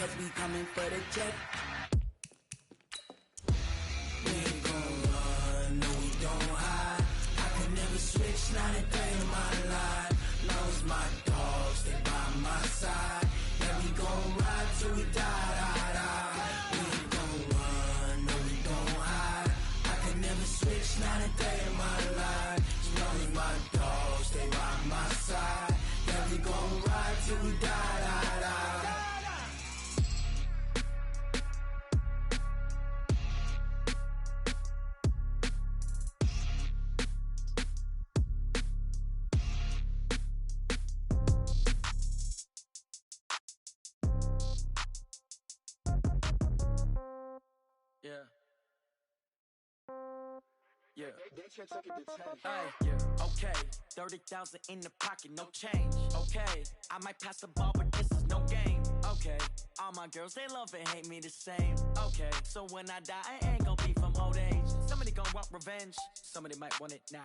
cause we coming for the check. We ain't gon' run, no we don't hide. I could never switch, not a day in my life. Long as my dogs stay by my side. Yeah, we gon' ride till we die, die, die. We ain't gon' run, no we don't hide. I could never switch, not a day in my life. As long as my dogs stay by my side. Yeah, we gon' ride till we die, die, die. Yeah. Yeah. Hey, yeah. Okay. 30,000 in the pocket, no change. Okay. I might pass the ball, but this is no game. Okay. All my girls, they love and hate me the same. Okay. So when I die, I ain't gon' be from old age. Somebody gon' want revenge. Somebody might want it now.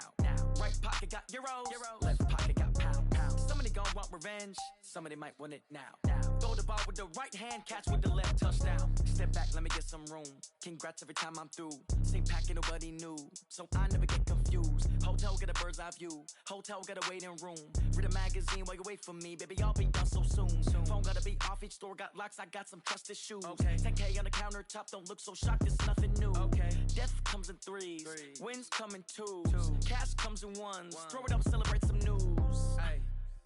Right pocket got euros. Left pocket got pound. Somebody gon' want revenge. Somebody might want it now. Throw the ball with the right hand, catch with the left, touchdown. Step back, let me get some room. Congrats every time I'm through. Same packet, nobody knew, so I never get confused. Hotel got a bird's eye view. Hotel got a waiting room. Read a magazine while you wait for me, baby. I'll be done so soon. Phone gotta be off, each store got locks. I got some trusted shoes. 10K on the countertop, don't look so shocked. It's nothing new. Death comes in threes. Wins come in twos. Cash comes in ones. Throw it up, celebrate some news.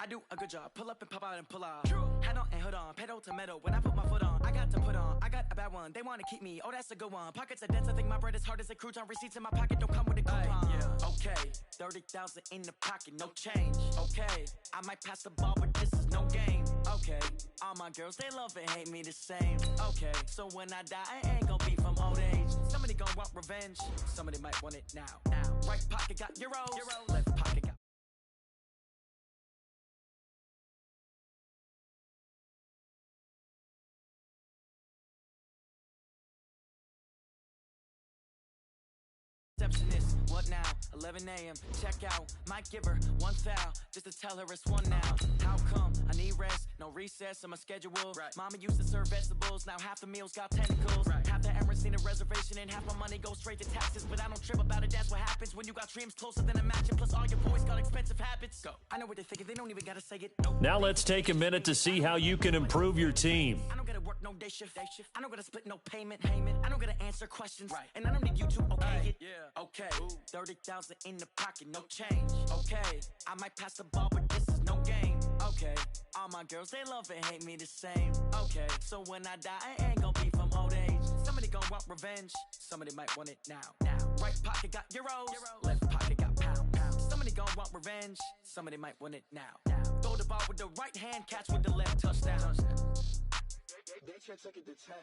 I do a good job, pull up and pop out and pull off. Head on and hood on, pedal to metal. When I put my foot on, I got to put on. I got a bad one, they wanna keep me. Oh, that's a good one. Pockets are dense, I think my bread is hard as a crouton. Receipts in my pocket don't come with a coupon. Okay, 30,000 in the pocket, no change. Okay, I might pass the ball, but this is no game. Okay, all my girls, they love and hate me the same. Okay, so when I die, I ain't gon' be from old age. Somebody gon' want revenge, somebody might want it now. Right pocket got euros, left pocket got receptionist, what now? 11 a.m. Check out, might give her one foul just to tell her it's one now. How come? I need rest, no recess in my schedule. Mama used to serve vegetables, now half the meals got tentacles. Half the Emirates need a reservation and half my money goes straight to taxes. But I don't trip about it, that's what happens when you got dreams closer than a match. And plus all your boys got expensive habits. Go. I know what they're thinking, they don't even gotta say it. Nope. Now let's take a minute to see how you can improve your team. I don't gotta work no day shift. I don't gotta split no payment. I don't gotta answer questions. And I don't need you to okay it. Okay, 30,000 in the pocket, no change. Okay, I might pass the ball, but this is no game. Okay, all my girls, they love and hate me the same. Okay, so when I die, I ain't gon' be from old age. Somebody gon' want revenge, somebody might want it now. Right pocket got euros, left pocket got pound. Somebody gon' want revenge, somebody might want it now. Throw the ball with the right hand, catch with the left, touchdown. They can't take it to 10.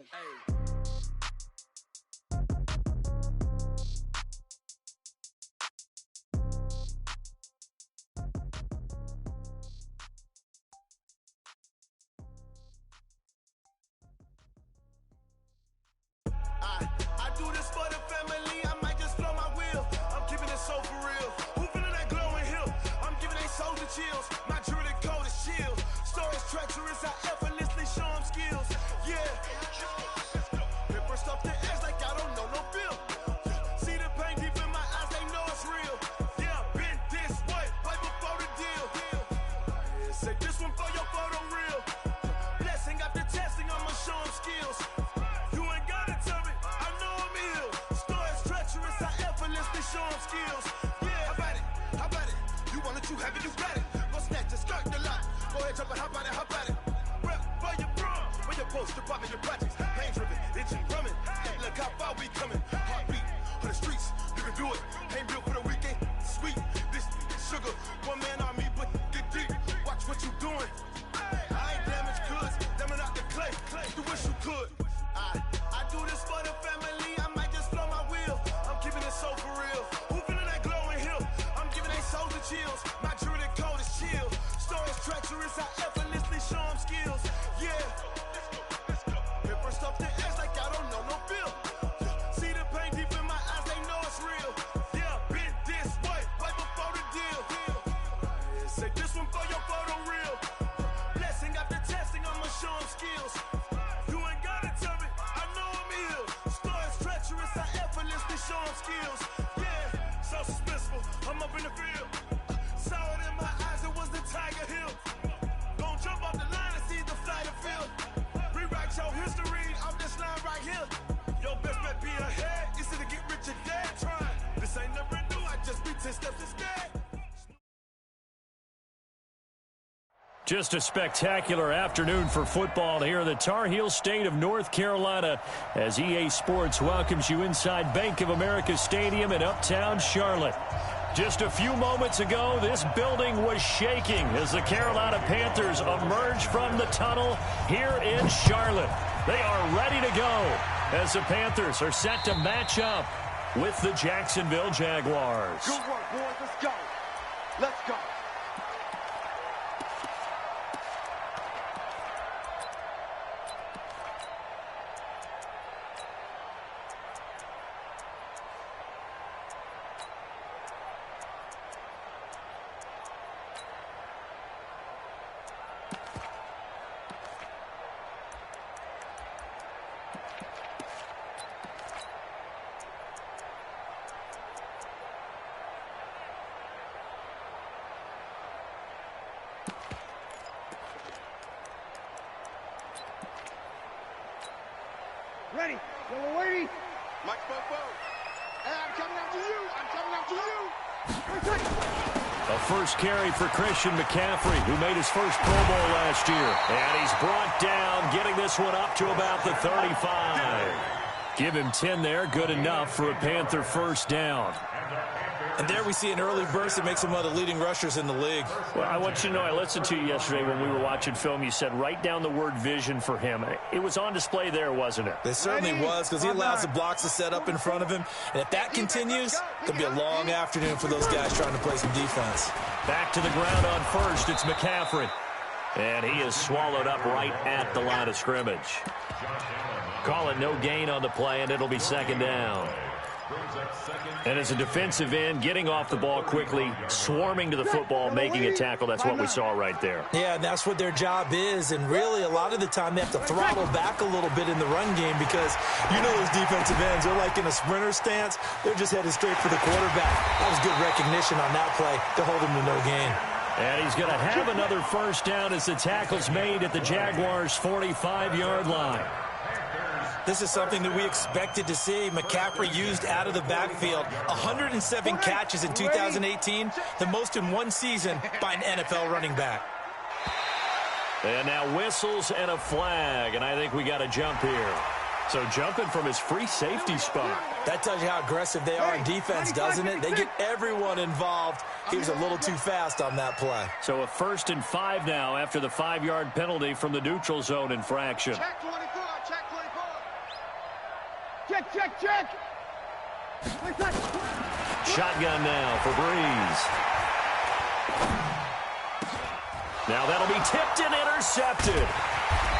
I do this for the family, I might just blow my wheel. I'm keeping it so for real. Who feeling that glowing hill? I'm giving they souls the chills. My jewelry code is chill. Stories treacherous, I effortlessly show them skills. Yeah. Paper stuff the edge like I don't know no bill. See the pain deep in my eyes, they know it's real. Yeah, been this way, right before the deal. Say this one for your photo real. Blessing after testing, I'ma show them skills. Show them skills. Yeah, how about it? You want it, you have it, you got it. Go snatch the skirt, the lot. Go ahead, jump it, how about it? Rep for your prom. Where your post, department, your projects. Pain driven, itching, drumming. Hey, look how far we coming. Heartbeat on the streets, you can do it. Ain't built for the weekend. Sweet, this sugar. One man army, but get deep. Watch what you doing. I ain't damaged goods, damn out the clay. You wish you could. I do this for the family. I might just blow my wheel. I'm keeping it so for real. Who feeling that glowing hill? I'm giving they souls the chills. My jewelry code is chill. Stories treacherous, I effortlessly show them skills. Yeah. Paper stuff the edge like I don't know no bill. See the pain deep in my eyes, they know it's real. Yeah, been this way, right before the deal. Say this one for your photo real. Blessing after testing, I'ma show them skills. You 10 steps instead. Just a spectacular afternoon for football here in the Tar Heel state of North Carolina as EA Sports welcomes you inside Bank of America Stadium in uptown Charlotte. Just a few moments ago, this building was shaking as the Carolina Panthers emerged from the tunnel here in Charlotte. They are ready to go as the Panthers are set to match up with the Jacksonville Jaguars. Good work, boys. Let's go. Let's go. Ready. We're waiting. Mike Bobo. Hey, I'm coming after you. I'm coming after you. A first carry for Christian McCaffrey, who made his first Pro Bowl last year. And he's brought down, getting this one up to about the 35. Give him 10 there, good enough for a Panther first down. And there we see an early burst that makes him one of the leading rushers in the league. Well, I want you to know, I listened to you yesterday when we were watching film. You said write down the word vision for him. It was on display there, wasn't it? It certainly was, because he allows the blocks to set up in front of him. And if that continues, it could be a long afternoon for those guys trying to play some defense. Back to the ground on first. It's McCaffrey. And he is swallowed up right at the line of scrimmage. Call it no gain on the play, and it'll be second down. And as a defensive end, getting off the ball quickly, swarming to the football, making a tackle, that's what we saw right there. Yeah, and that's what their job is. And really, a lot of the time, they have to throttle back a little bit in the run game because you know those defensive ends, they're like in a sprinter stance. They're just headed straight for the quarterback. That was good recognition on that play to hold him to no gain. And he's going to have another first down as the tackle's made at the Jaguars' 45-yard line. This is something that we expected to see. McCaffrey used out of the backfield. 107 catches in 2018, the most in one season by an NFL running back. And now whistles and a flag, and I think we got a jump here. So jumping from his free safety spot. That tells you how aggressive they are in defense, doesn't it? They get everyone involved. He was a little too fast on that play. So a 1st and 5 now after the 5-yard penalty from the neutral zone infraction. Check 24. Check 24. Check, check, check. Shotgun now for Breeze. Now that'll be tipped and intercepted.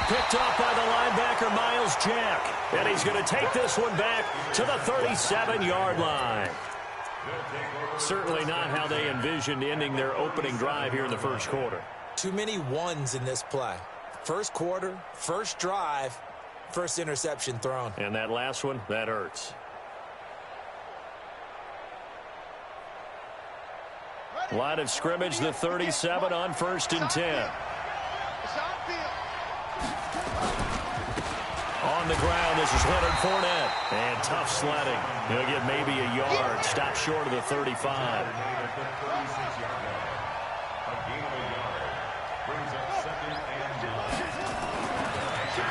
Picked off by the linebacker, Miles Jack. And he's going to take this one back to the 37-yard line. Certainly not how they envisioned ending their opening drive here in the first quarter. Too many ones in this play. First quarter, first drive, first interception thrown. And that last one, that hurts. Line of scrimmage, the 37 on 1st and 10. On the ground, this is Leonard Fournette. And tough sledding. He'll get maybe a yard. Stop short of the 35.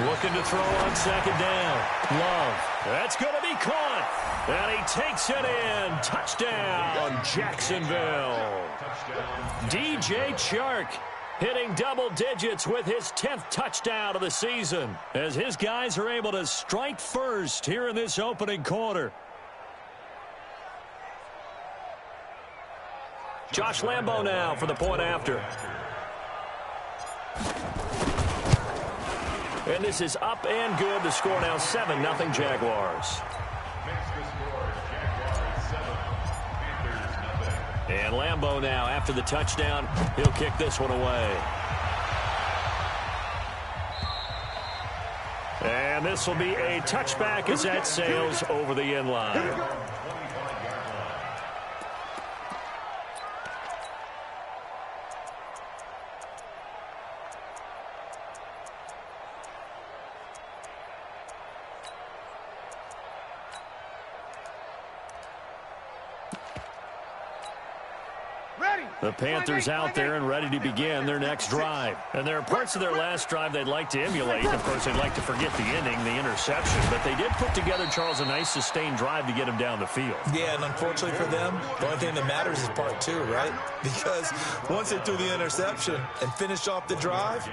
Looking to throw on 2nd down. Love. That's going to be caught. And he takes it in. Touchdown, Jacksonville. DJ Chark hitting double digits with his 10th touchdown of the season as his guys are able to strike first here in this opening quarter. Josh Lambo now for the point after. And this is up and good. The score now 7-0 Jaguars. And Lambo now, after the touchdown, he'll kick this one away. And this will be a touchback as that sails over the end line. The Panthers out there and ready to begin their next drive. And there are parts of their last drive they'd like to emulate. Of course, they'd like to forget the inning, the interception. But they did put together, Charles, a nice sustained drive to get him down the field. Yeah, and unfortunately for them, the only thing that matters is part two, right? Because once they threw the interception and finished off the drive,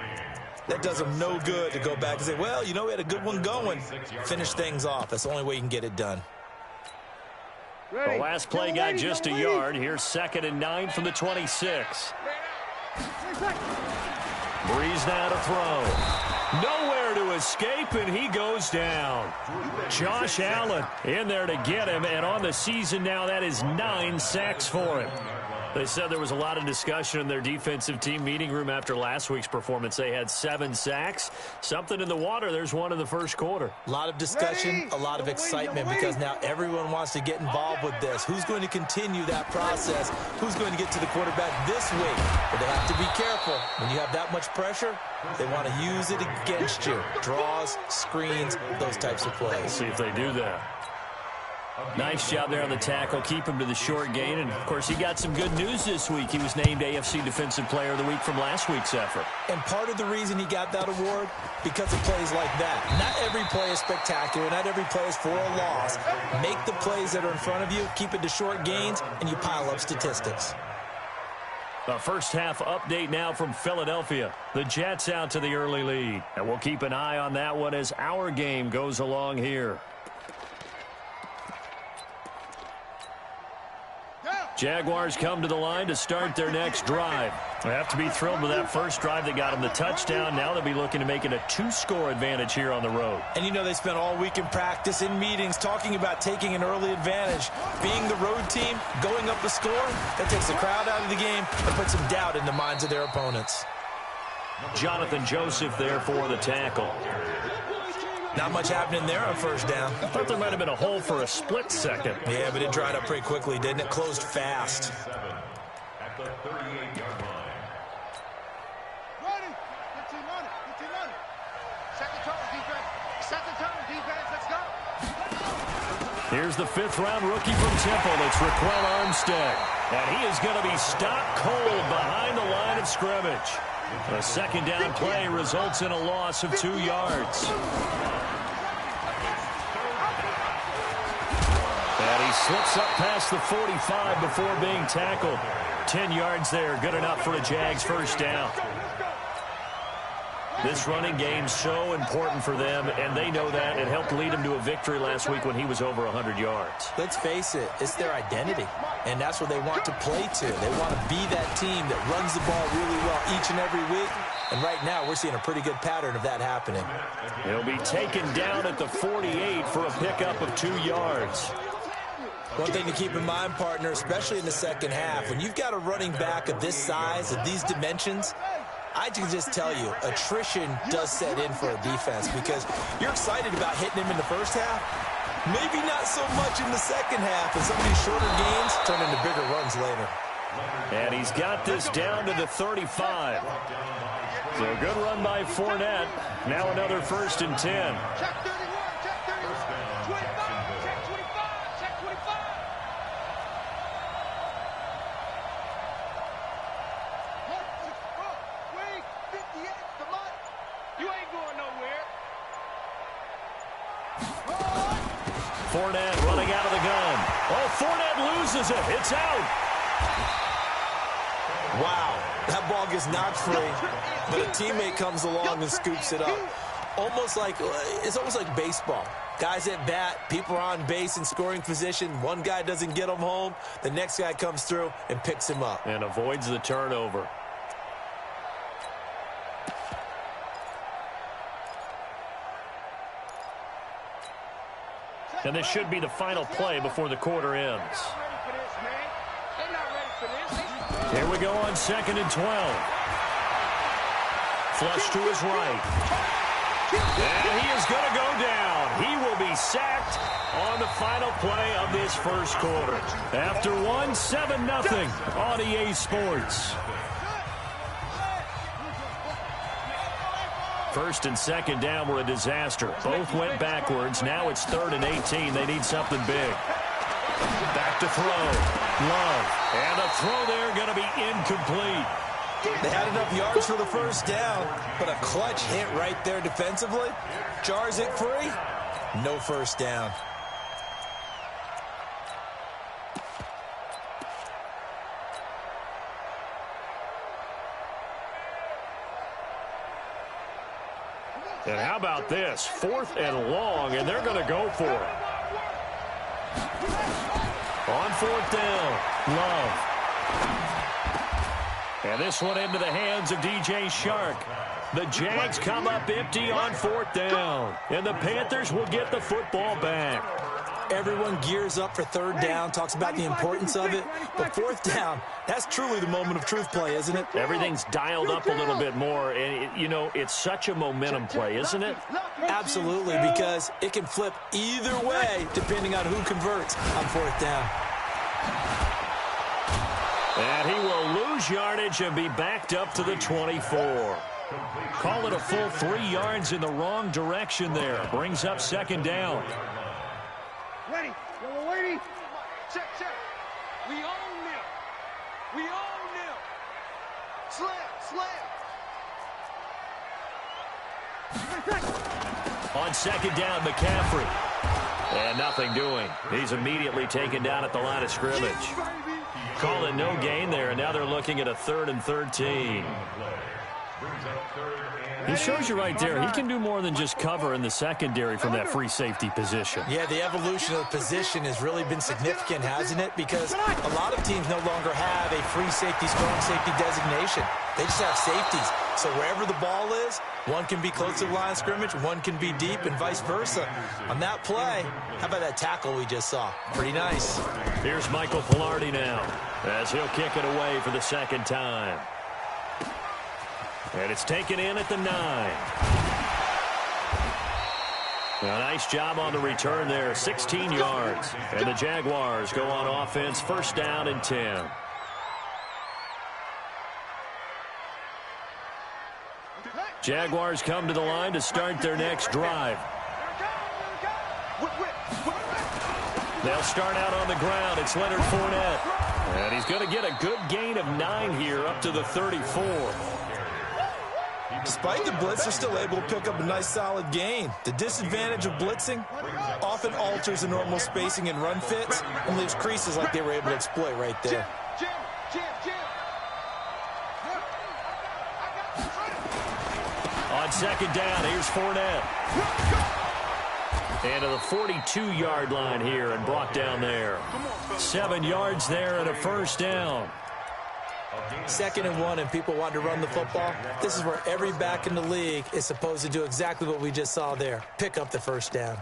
that does them no good to go back and say, well, you know, we had a good one going. Finish things off. That's the only way you can get it done. The last play got just a yard. Here's 2nd and 9 from the 26. Breeze now to throw. Nowhere to escape, and he goes down. Josh Allen in there to get him, and on the season now, that is 9 sacks for him. They said there was a lot of discussion in their defensive team meeting room after last week's performance. They had 7 sacks. Something in the water. There's one in the first quarter. A lot of discussion, a lot of excitement, because now everyone wants to get involved with this. Who's going to continue that process? Who's going to get to the quarterback this week? But they have to be careful. When you have that much pressure, they want to use it against you. Draws, screens, those types of plays. Let's see if they do that. Nice job there on the tackle. Keep him to the short gain. And, of course, he got some good news this week. He was named AFC Defensive Player of the Week from last week's effort. And part of the reason he got that award, because of plays like that. Not every play is spectacular. Not every play is for a loss. Make the plays that are in front of you, keep it to short gains, and you pile up statistics. A first-half update now from Philadelphia. The Jets out to the early lead. And we'll keep an eye on that one as our game goes along here. Jaguars come to the line to start their next drive. They have to be thrilled with that first drive that got them the touchdown. Now they'll be looking to make it a 2-score advantage here on the road. And you know they spent all week in practice, in meetings, talking about taking an early advantage. Being the road team, going up a score, that takes the crowd out of the game and puts some doubt in the minds of their opponents. Jonathan Joseph there for the tackle. Not much happening there on first down. I thought there might have been a hole for a split second. Yeah, but it dried up pretty quickly, didn't it? Closed fast. At the 38-yard line. Ready. Get team on it. Get team on it. Second turn, defense. Second turn, defense. Let's go. Here's the 5th-round rookie from Temple. It's Raquel Armstead. And he is going to be stopped cold behind the line of scrimmage. A second down play results in a loss of 2 yards. And he slips up past the 45 before being tackled. 10 yards there, good enough for a Jags first down. This running game's so important for them, and they know that. It helped lead them to a victory last week when he was over 100 yards. Let's face it, it's their identity, and that's what they want to play to. They want to be that team that runs the ball really well each and every week, and right now we're seeing a pretty good pattern of that happening. He'll be taken down at the 48 for a pickup of 2 yards. One thing to keep in mind, partner, especially in the second half, when you've got a running back of this size, of these dimensions, I can just tell you, attrition does set in for a defense because you're excited about hitting him in the first half. Maybe not so much in the second half, and some of these shorter gains turn into bigger runs later. And he's got this down to the 35. So a good run by Fournette. Now another 1st and 10. Check 31, check 31. 25, check 25, check 25. Wait, 58, come on. You ain't going nowhere. Fournette running out of the gun. Oh, Fournette loses it. It's out. Wow, that ball gets knocked free, but a teammate comes along and scoops it up. It's almost like baseball. Guys at bat, people are on base in scoring position. One guy doesn't get him home. The next guy comes through and picks him up. And avoids the turnover. And this should be the final play before the quarter ends. Here we go on 2nd and 12. Flush to his right. And he is going to go down. He will be sacked on the final play of this first quarter. After 7-0 on EA Sports. 1st and 2nd down were a disaster. Both went backwards. Now it's 3rd and 18. They need something big. Back to throw. Love. And the throw there going to be incomplete. They had enough yards for the first down, but a clutch hit right there defensively. Jars it free. No first down. And how about this? 4th and long, and they're going to go for it. On 4th down, Love. And this one into the hands of DJ Shark. The Jags come up empty on 4th down, and the Panthers will get the football back. Everyone gears up for 3rd down, talks about the importance of it. But 4th down, that's truly the moment of truth play, isn't it? Everything's dialed up a little bit more, and, it's such a momentum play, isn't it? Absolutely, because it can flip either way depending on who converts on 4th down. And he will lose yardage and be backed up to the 24. Call it a full 3 yards in the wrong direction there. Brings up 2nd down. Ready. Yellow lady. Check, check. We own them. We own them. Slam, slam. On 2nd down, McCaffrey. And nothing doing. He's immediately taken down at the line of scrimmage. Calling no gain there, and now they're looking at a 3rd and 13. He shows you right there, he can do more than just cover in the secondary from that free safety position. Yeah, the evolution of the position has really been significant, hasn't it? Because a lot of teams no longer have a free safety, strong safety designation. They just have safeties. So wherever the ball is, one can be close to the line of scrimmage, one can be deep, and vice versa. On that play, how about that tackle we just saw? Pretty nice. Here's Michael Pilardi now, as he'll kick it away for the 2nd time. And it's taken in at the 9. A nice job on the return there, 16 yards. And the Jaguars go on offense, 1st down and 10. Jaguars come to the line to start their next drive. They'll start out on the ground. It's Leonard Fournette. And he's going to get a good gain of 9 here up to the 34. Despite the blitz, they're still able to pick up a nice solid gain. The disadvantage of blitzing often alters the normal spacing and run fits and leaves creases like they were able to exploit right there. On 2nd down, here's Fournette. And to the 42-yard line here and brought down there. 7 yards there and a 1st down. 2nd and 1 and people want to run the football. This is where every back in the league is supposed to do exactly what we just saw there. Pick up the 1st down.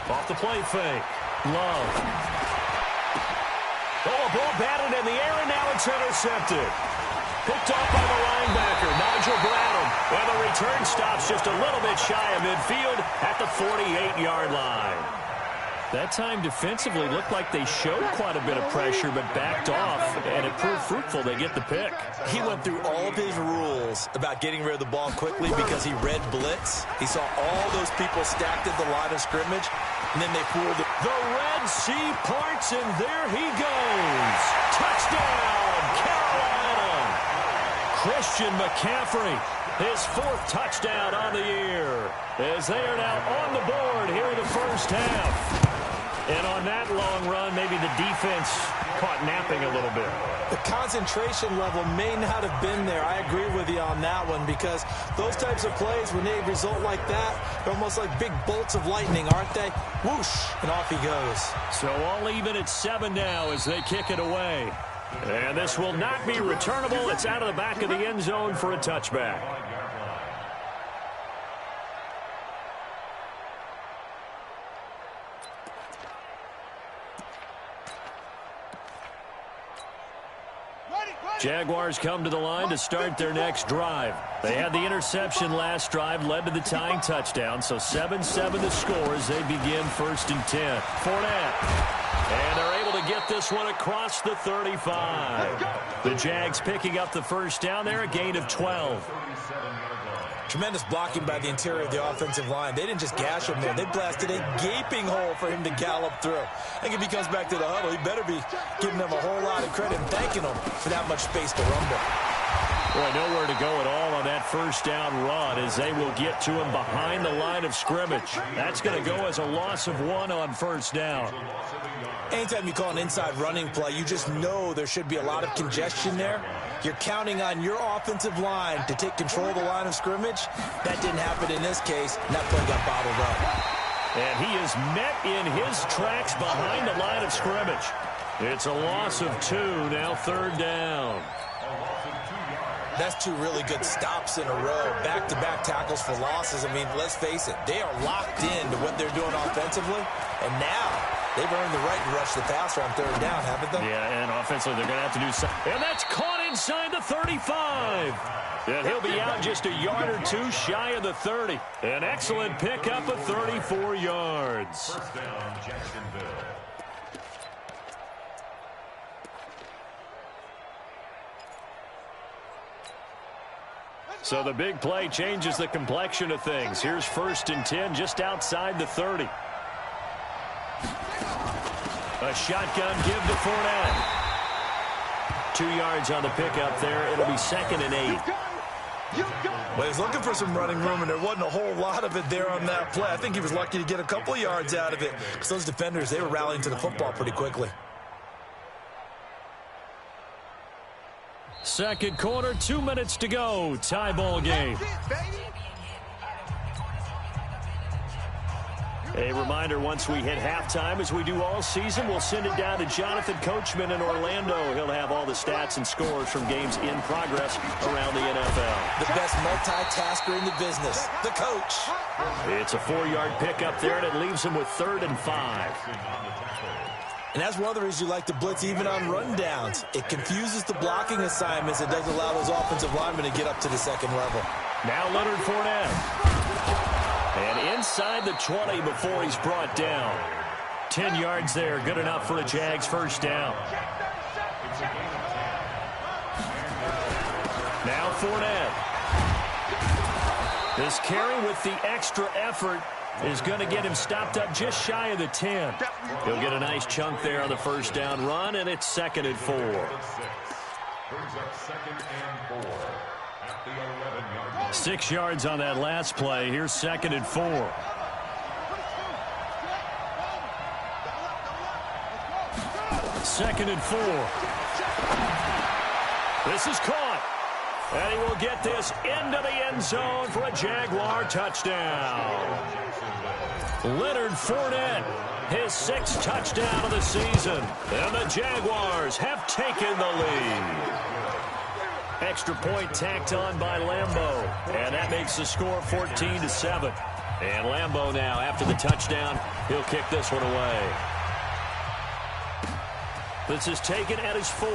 Off the play fake. Love. Oh, a ball batted in the air, and now it's intercepted. Picked off by the linebacker, Nigel Bradham. And the return stops just a little bit shy of midfield at the 48-yard line. That time defensively looked like they showed quite a bit of pressure but backed off, and it proved fruitful. They get the pick. He went through all of his rules about getting rid of the ball quickly because he read blitz. He saw all those people stacked at the line of scrimmage, and then they pulled it. The Red Sea parts, and there he goes. Touchdown, Carolina. Christian McCaffrey, his 4th touchdown on the year, as they are now on the board here in the first half. And on that long run, maybe the defense caught napping a little bit. The concentration level may not have been there. I agree with you on that one, because those types of plays, when they result like that, they're almost like big bolts of lightning, aren't they? Whoosh, and off he goes. So all even at 7 now as they kick it away. And this will not be returnable. It's out of the back of the end zone for a touchback. Ready? Jaguars come to the line to start their next drive. They had the interception last drive, led to the tying touchdown, so 7-7 the score as they begin 1st and 10. Fournette. And they're able to get this one across the 35. The Jags picking up the first down there, a gain of 12. Tremendous blocking by the interior of the offensive line. They didn't just gash him there. They blasted a gaping hole for him to gallop through. I think if he comes back to the huddle, he better be giving them a whole lot of credit and thanking them for that much space to rumble. Boy, nowhere to go at all on that first down run as they will get to him behind the line of scrimmage. That's going to go as a loss of 1 on first down. Anytime you call an inside running play, you just know there should be a lot of congestion there. You're counting on your offensive line to take control of the line of scrimmage. That didn't happen in this case, and that play got bottled up. And he is met in his tracks behind the line of scrimmage. It's a loss of 2, now 3rd down. That's 2 really good stops in a row. Back-to-back tackles for losses. I mean, let's face it, they are locked into what they're doing offensively, and now they've earned the right to rush the passer on 3rd down, haven't they? Yeah, and offensively they're going to have to do something. And that's caught inside the 35. And he'll be out just a yard or 2 shy of the 30. An excellent pickup of 34 yards. First down, Jacksonville. So the big play changes the complexion of things. Here's 1st and 10 just outside the 30. A shotgun give to Fournette. 2 yards on the pickup there. It'll be 2nd and 8. Well, he's looking for some running room, and there wasn't a whole lot of it there on that play. I think he was lucky to get a couple of yards out of it because those defenders, they were rallying to the football pretty quickly. Second quarter, 2 minutes to go. Tie ball game. A reminder, once we hit halftime, as we do all season, we'll send it down to Jonathan Coachman in Orlando. He'll have all the stats and scores from games in progress around the NFL. The best multitasker in the business, the coach. It's a 4-yard pickup there, and it leaves him with 3rd and 5. And that's one of the reasons you like to blitz even on rundowns. It confuses the blocking assignments. It doesn't allow those offensive linemen to get up to the 2nd level. Now Leonard Fournette. And inside the 20 before he's brought down. 10 yards there, good enough for a Jags first down. Now Fournette. This carry with the extra effort is going to get him stopped up just shy of the 10. He'll get a nice chunk there on the first down run, and it's 2nd and 4. Brings up 2nd and 4 at the 11-yard line. 6 yards on that last play. Here's 2nd and 4. Second and 4. This is caught. And he will get this into the end zone for a Jaguar touchdown. Leonard Fournette, his 6th touchdown of the season. And the Jaguars have taken the lead. Extra point tacked on by Lambeau. And that makes the score 14-7. And Lambeau now, after the touchdown, he'll kick this one away. This is taken at his 4.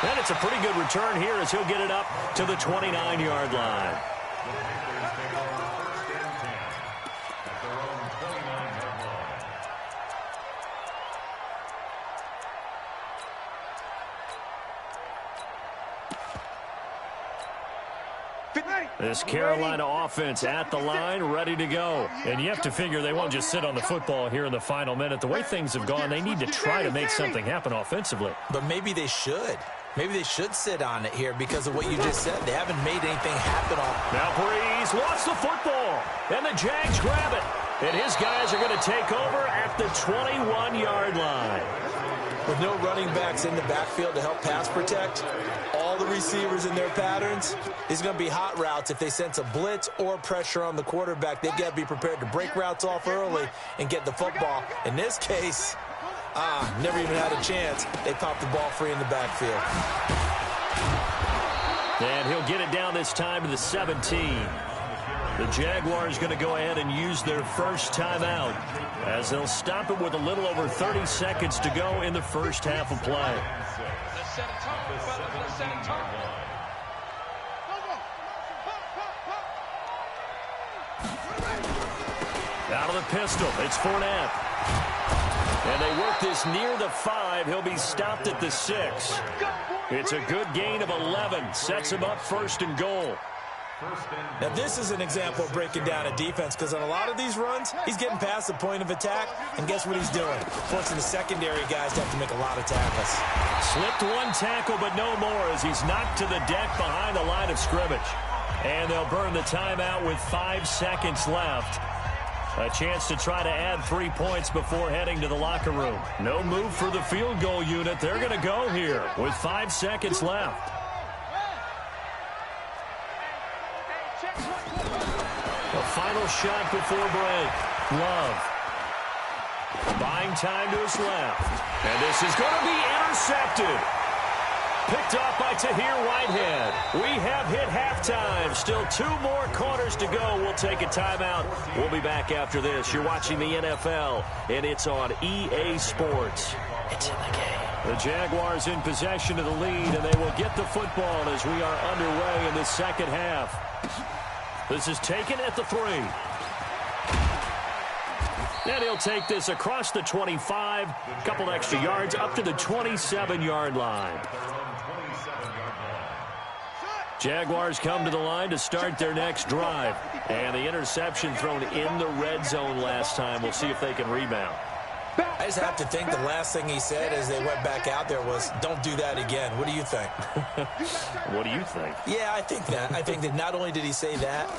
And it's a pretty good return here as he'll get it up to the 29-yard line. This Carolina offense at the line, ready to go. And you have to figure they won't just sit on the football here in the final minute. The way things have gone, they need to try to make something happen offensively. But maybe they should. Maybe they should sit on it here because of what you just said. They haven't made anything happen. Now Breeze lost the football, and the Jags grab it. And his guys are going to take over at the 21-yard line. With no running backs in the backfield to help pass protect, all the receivers in their patterns, it's going to be hot routes. If they sense a blitz or pressure on the quarterback, they've got to be prepared to break routes off early and get the football. In this case, never even had a chance. They popped the ball free in the backfield. And he'll get it down this time to the 17. The Jaguars going to go ahead and use their first timeout as they'll stop it with a little over 30 seconds to go in the first half of play. Let's set a tone, fellas. Let's set a tone. Out of the pistol, it's Fournette. And they work this near the 5. He'll be stopped at the 6. It's a good gain of 11. Sets him up first and goal. Now, this is an example of breaking down a defense because on a lot of these runs, he's getting past the point of attack, and guess what he's doing? Forcing the secondary guys to have to make a lot of tackles. Slipped one tackle, but no more as he's knocked to the deck behind the line of scrimmage. And they'll burn the timeout with 5 seconds left. A chance to try to add 3 points before heading to the locker room. No move for the field goal unit. They're going to go here with 5 seconds left. The final shot before break. Love. Buying time to his left. And this is going to be intercepted. Picked off by Tahir Whitehead. We have hit halftime. Still 2 more quarters to go. We'll take a timeout. We'll be back after this. You're watching the NFL, and it's on EA Sports. It's in the game. The Jaguars in possession of the lead, and they will get the football as we are underway in the second half. This is taken at the 3. And he'll take this across the 25. Couple extra yards up to the 27-yard line. Jaguars come to the line to start their next drive. And the interception thrown in the red zone last time. We'll see if they can rebound. I just have to think the last thing he said as they went back out there was, don't do that again. What do you think? What do you think? Yeah, I think that. I think that not only did he say that,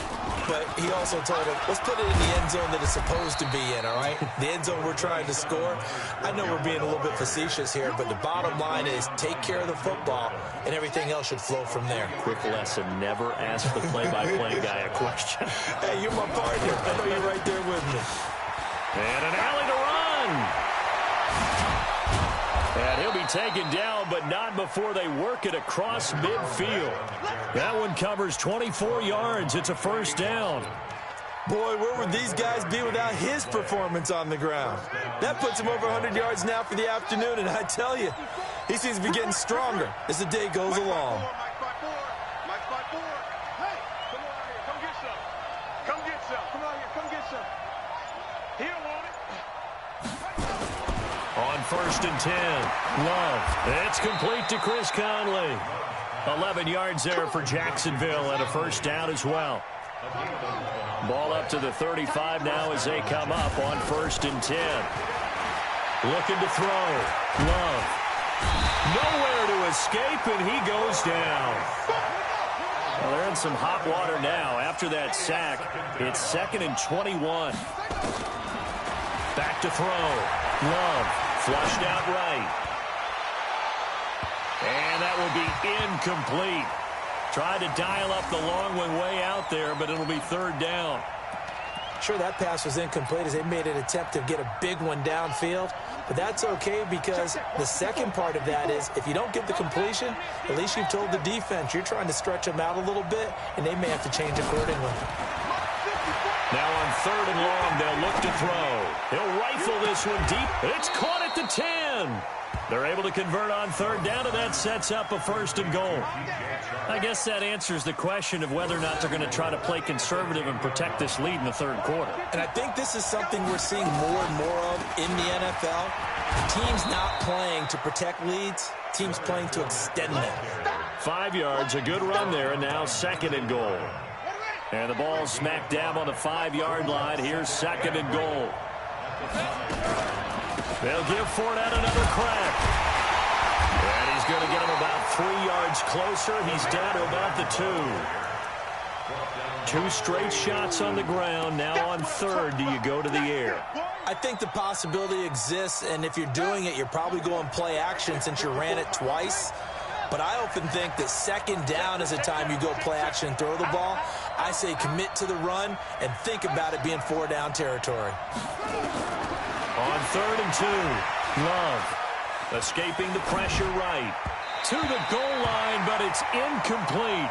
but he also told him, let's put it in the end zone that it's supposed to be in, all right? The end zone we're trying to score. I know we're being a little bit facetious here, but the bottom line is take care of the football, and everything else should flow from there. Quick lesson, never ask the play-by-play guy a question. Hey, you're my partner. I know you're right there with me. And an alley to run. And he'll be taken down, but not before they work it across midfield. That one covers 24 yards. It's a first down. Boy, where would these guys be without his performance on the ground? That puts him over 100 yards now for the afternoon, and I tell you, he seems to be getting stronger as the day goes along. On first and 10, Love. It's complete to Chris Conley. 11 yards there for Jacksonville and a first down as well. Ball up to the 35 now as they come up on first and 10. Looking to throw. Love. Nowhere to escape, and he goes down. Well, they're in some hot water now. After that sack, it's 2nd and 21. Back to throw. Love. Flushed out right. And that will be incomplete. Tried to dial up the long one way out there, but it'll be 3rd down. Sure, that pass was incomplete as they made an attempt to get a big one downfield. But that's okay because the second part of that is if you don't get the completion, at least you've told the defense you're trying to stretch them out a little bit, and they may have to change accordingly. Now on 3rd and long, they'll look to throw. He'll rifle this one deep. It's caught at the 10. They're able to convert on 3rd down, and that sets up a 1st and goal. I guess that answers the question of whether or not they're going to try to play conservative and protect this lead in the 3rd quarter. And I think this is something we're seeing more and more of in the NFL. Teams not playing to protect leads, teams playing to extend them. 5 yards, a good run there, and now 2nd and goal. And the ball smack dab on the 5-yard line. Here's 2nd and goal. They'll give Fournette another crack. And he's going to get him about 3 yards closer. He's down to about the 2. 2 straight shots on the ground. Now on 3rd, do you go to the air? I think the possibility exists, and if you're doing it, you're probably going play action since you ran it twice. But I often think that 2nd down is a time you go play action and throw the ball. I say commit to the run and think about it being 4-down territory. On 3rd and 2, Love escaping the pressure right. To the goal line, but it's incomplete.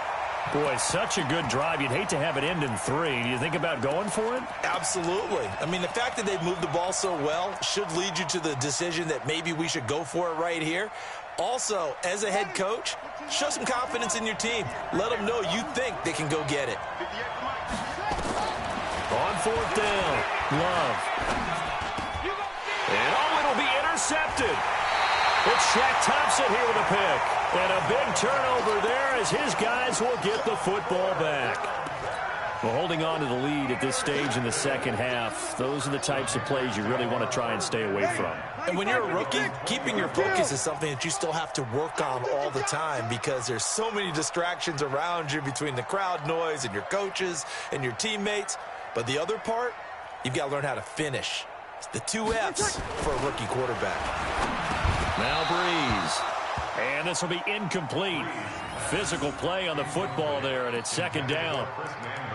Boy, such a good drive. You'd hate to have it end in 3. Do you think about going for it? Absolutely. I mean, the fact that they've moved the ball so well should lead you to the decision that maybe we should go for it right here. Also, as a head coach, show some confidence in your team. Let them know you think they can go get it. On 4th down, Love. And it'll be intercepted. It's Shaq Thompson here with a pick. And a big turnover there as his guys will get the football back. Well, holding on to the lead at this stage in the second half, those are the types of plays you really want to try and stay away from. And when you're a rookie, keeping your focus is something that you still have to work on all the time because there's so many distractions around you between the crowd noise and your coaches and your teammates. But the other part, you've got to learn how to finish. It's the 2 F's for a rookie quarterback. Now Breeze. And this will be incomplete. Physical play on the football there, and it's 2nd down.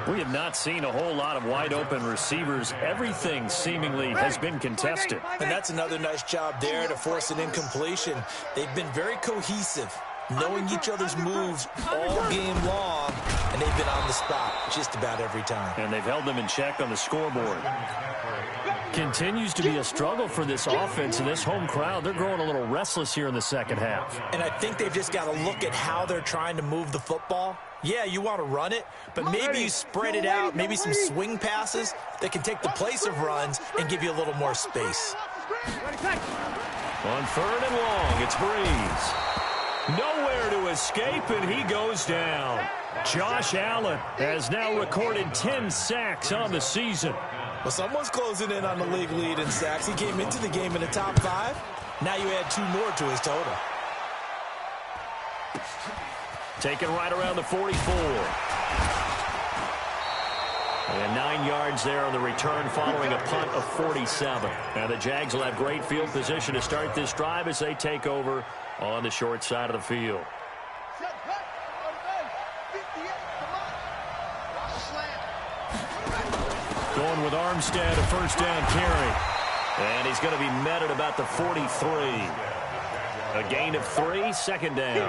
We have not seen a whole lot of wide-open receivers. Everything seemingly has been contested. And that's another nice job there to force an incompletion. They've been very cohesive, knowing each other's moves all game long, and they've been on the spot just about every time. And they've held them in check on the scoreboard. Continues to be a struggle for this offense and this home crowd. They're growing a little restless here in the second half. And I think they've just got to look at how they're trying to move the football. Yeah, you want to run it, but maybe you spread it out, maybe some swing passes that can take the place of runs and give you a little more space. On 3rd and long, it's Breeze. Nowhere to escape, and he goes down. Josh Allen has now recorded 10 sacks on the season. Well, someone's closing in on the league lead in sacks. He came into the game in the top 5. Now you add 2 more to his total. Taken right around the 44. And 9 yards there on the return following a punt of 47. Now the Jags will have great field position to start this drive as they take over on the short side of the field. Going with Armstead, a 1st down carry. And he's going to be met at about the 43. A gain of 3, 2nd down.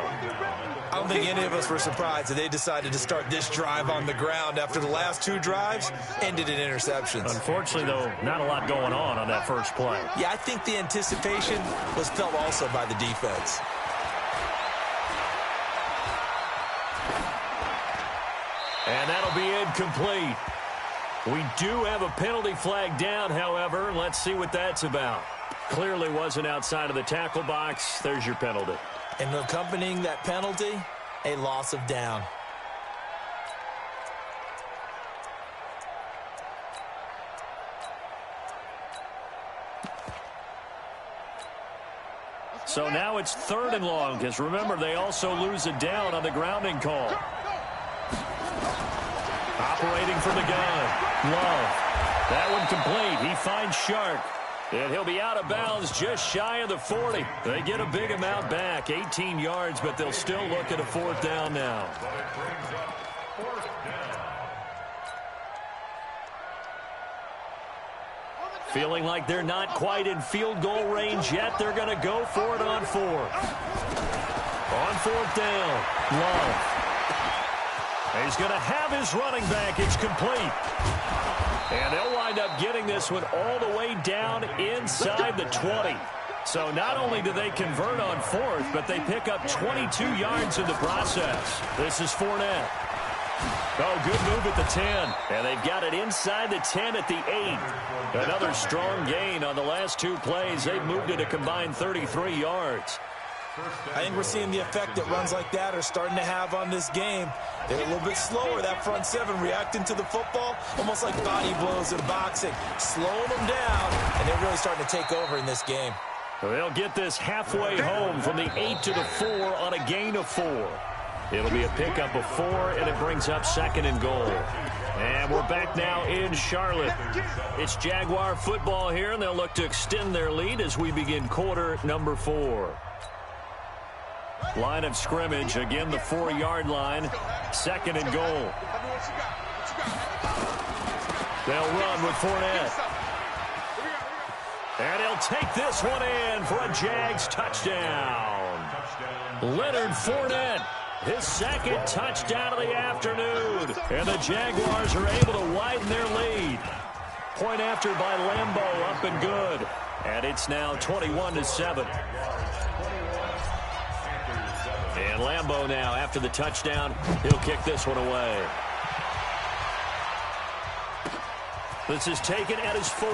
I don't think any of us were surprised that they decided to start this drive on the ground after the last 2 drives ended in interceptions. Unfortunately, though, not a lot going on that first play. Yeah, I think the anticipation was felt also by the defense. And that'll be incomplete. We do have a penalty flag down, however. Let's see what that's about. Clearly wasn't outside of the tackle box. There's your penalty. And accompanying that penalty, a loss of down. So now it's 3rd and long, because remember, they also lose a down on the grounding call. Operating from the gun, Love. That one complete. He finds Shark. And he'll be out of bounds just shy of the 40. They get a big amount back, 18 yards, but they'll still look at a 4th down now. Feeling like they're not quite in field goal range yet. They're going to go for it on 4. On 4th down, Love. He's going to have his running back. It's complete. And they'll wind up getting this one all the way down inside the 20. So not only do they convert on 4th, but they pick up 22 yards in the process. This is Fournette. Oh, good move at the 10. And they've got it inside the 10 at the 8. Another strong gain on the last 2 plays. They've moved it a combined 33 yards. I think we're seeing the effect that runs like that are starting to have on this game. They're a little bit slower, that front 7, reacting to the football, almost like body blows in boxing, slowing them down, and they're really starting to take over in this game. They'll get this halfway home from the 8 to the 4 on a gain of 4. It'll be a pickup of 4, and it brings up 2nd and goal. And we're back now in Charlotte. It's Jaguar football here, and they'll look to extend their lead as we begin quarter number 4. Line of scrimmage, again the 4-yard line, 2nd and goal. They'll run with Fournette. And he'll take this one in for a Jags touchdown. Leonard Fournette His second touchdown of the afternoon. And the Jaguars are able to widen their lead. Point after by Lambeau, up and good. And it's now 21-7. And Lambeau now, after the touchdown, he'll kick this one away. This is taken at his 4.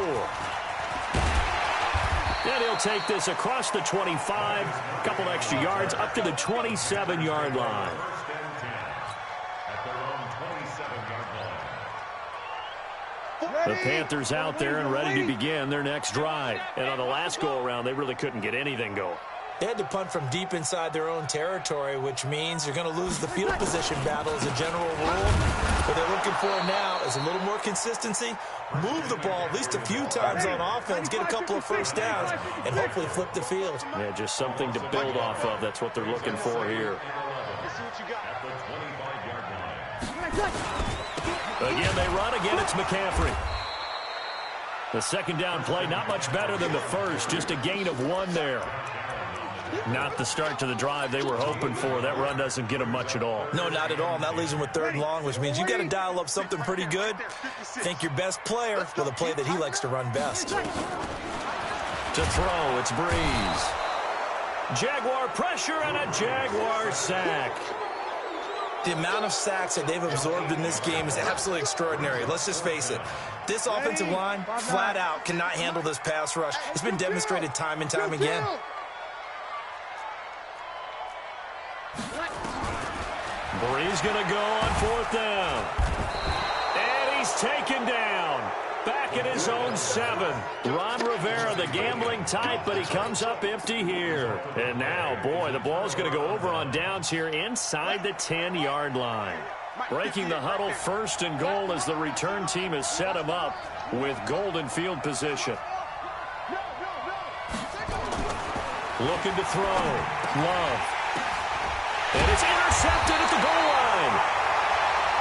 And he'll take this across the 25, a couple extra yards, up to the 27-yard line. The Panthers out there and ready to begin their next drive. And on the last go-around, they really couldn't get anything going. They had to punt from deep inside their own territory, which means you're going to lose the field position battle as a general rule. What they're looking for now is a little more consistency, move the ball at least a few times on offense, get a couple of first downs, and hopefully flip the field. Yeah, just something to build off of. That's what they're looking for here. Again, they run. Again, it's McCaffrey. The second down play, not much better than the first, just a gain of 1 there. Not the start to the drive they were hoping for. That run doesn't get them much at all. No, not at all. And that leaves them with 3rd and long, which means you got to dial up something pretty good. Think your best player with a play that he likes to run best. To throw, it's Breeze. Jaguar pressure and a Jaguar sack. The amount of sacks that they've absorbed in this game is absolutely extraordinary. Let's just face it. This offensive line, flat out, cannot handle this pass rush. It's been demonstrated time and time again. Breeze going to go on 4th down. And he's taken down. Back at his own 7. Ron Rivera, the gambling type, but he comes up empty here. And now, boy, the ball's going to go over on downs here inside the 10-yard line. Breaking the huddle, 1st and goal as the return team has set him up with golden field position. Looking to throw. Love. And it's intercepted at the goal line.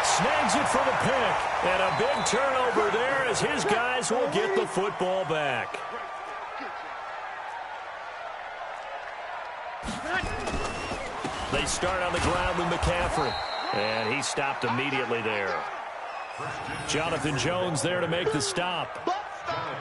Snags it for the pick. And a big turnover there as his guys will get the football back. They start on the ground with McCaffrey. And he stopped immediately there. Jonathan Jones there to make the stop.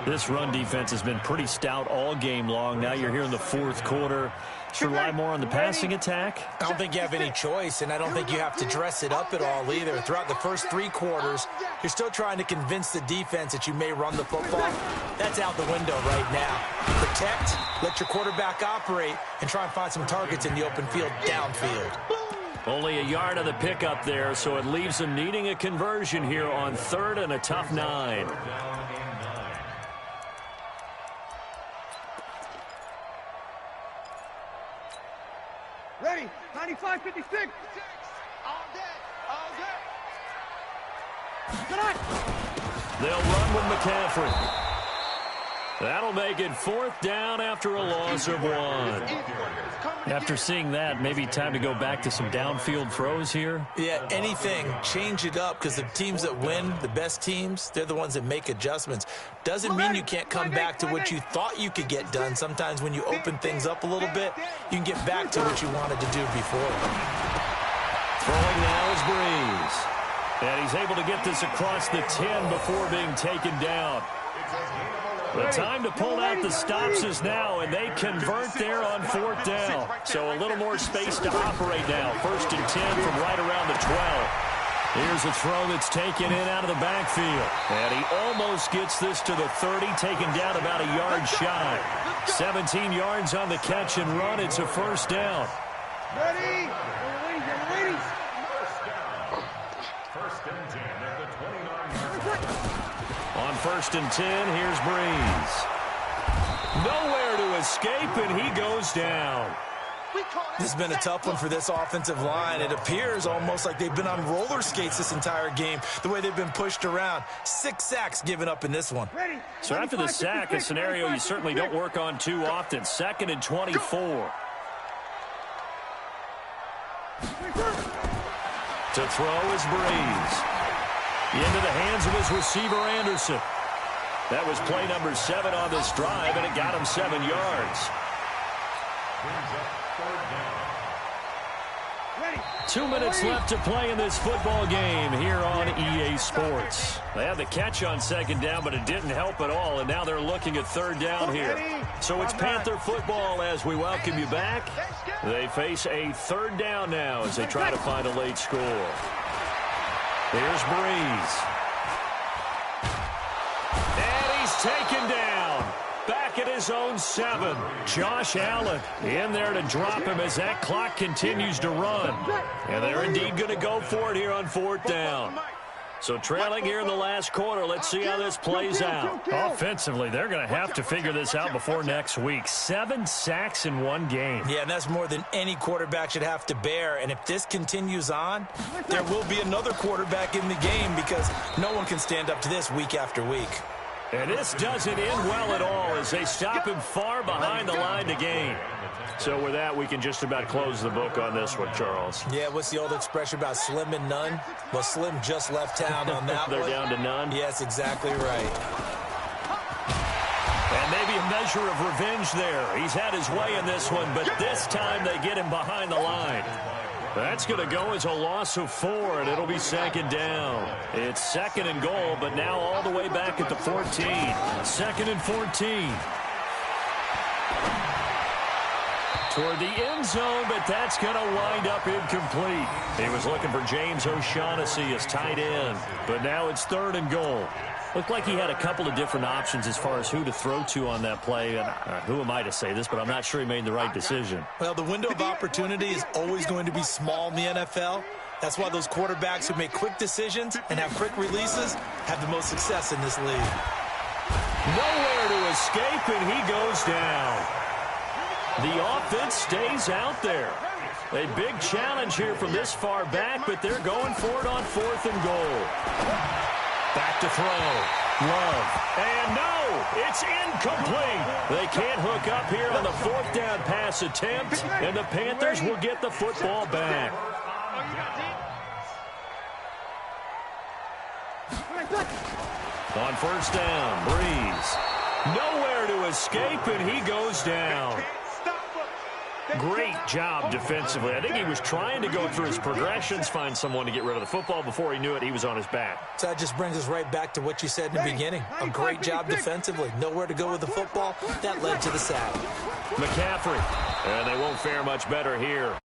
This run defense has been pretty stout all game long. Now you're here in the 4th quarter. Should rely more on the passing attack? I don't think you have any choice, and I don't think you have to dress it up at all either. Throughout the first 3 quarters, you're still trying to convince the defense that you may run the football. That's out the window right now. Protect, let your quarterback operate, and try and find some targets in the open field downfield. Only a yard of the pickup there, so it leaves them needing a conversion here on 3rd and a tough 9. Ready, 95, 56. All day, all day. They'll run with McCaffrey. That'll make it 4th down after a loss of 1. After seeing that, maybe time to go back to some downfield throws here? Yeah, anything. Change it up, because the teams that win, the best teams, they're the ones that make adjustments. Doesn't mean you can't come back to what you thought you could get done. Sometimes when you open things up a little bit, you can get back to what you wanted to do before. Throwing now is Breeze. And he's able to get this across the 10 before being taken down. The time to pull out the stops is now, and they convert there on 4th down. So a little more space to operate now. 1st and 10 from right around the 12. Here's a throw that's taken in out of the backfield. And he almost gets this to the 30, taken down about a yard shy. 17 yards on the catch and run. It's a 1st down. Ready? Ladies. 1st and 10 at the 29-yard line. On 1st and 10, here's Breeze. Nowhere to escape, and he goes down. This has been a tough one for this offensive line. It appears almost like they've been on roller skates this entire game, the way they've been pushed around. 6 sacks given up in this one. So after the sack, a scenario you certainly don't work on too often. 2nd and 24. To throw is Breeze. Into the hands of his receiver, Anderson. That was play number 7 on this drive, and it got him 7 yards. 2 minutes left to play in this football game here on EA Sports. They had the catch on second down, but it didn't help at all, and now they're looking at third down here. So it's Panther football as we welcome you back. They face a third down now as they try to find a late score. Here's Breeze. And he's taken down. Back at his own 7. Josh Allen in there to drop him as that clock continues to run. And they're indeed going to go for it here on fourth down. So trailing here in the last quarter, let's see how this plays out. Offensively, they're going to have to figure this out before next week. 7 sacks in one game. Yeah, and that's more than any quarterback should have to bear. And if this continues on, there will be another quarterback in the game because no one can stand up to this week after week. And this doesn't end well at all as they stop him far behind the line to gain. So with that, we can just about close the book on this one, Charles. Yeah, what's the old expression about slim and none? Well, Slim just left town on that They're one. down to none? Yes, exactly right. And maybe a measure of revenge there. He's had his way in this one, but this time they get him behind the line. That's going to go as a loss of 4, and it'll be second down. It's second and goal, but now all the way back at the 14. Second and 14. Toward the end zone, but that's going to wind up incomplete. He was looking for James O'Shaughnessy as tight end, but now it's third and goal. Looked like he had a couple of different options as far as who to throw to on that play. And who am I to say this, but I'm not sure he made the right decision. Well, the window of opportunity is always going to be small in the NFL. That's why those quarterbacks who make quick decisions and have quick releases have the most success in this league. Nowhere to escape, and he goes down. The offense stays out there. A big challenge here from this far back, but they're going for it on fourth and goal. Back to throw. Love. And no, it's incomplete. They can't hook up here on the fourth down pass attempt, and the Panthers will get the football back. On first down, Breeze. Nowhere to escape, and he goes down. Great job defensively. I think he was trying to go through his progressions, find someone to get rid of the football. Before he knew it, he was on his back. So that just brings us right back to what you said in the beginning. A great job defensively. Nowhere to go with the football. That led to the sack. McCaffrey. And they won't fare much better here.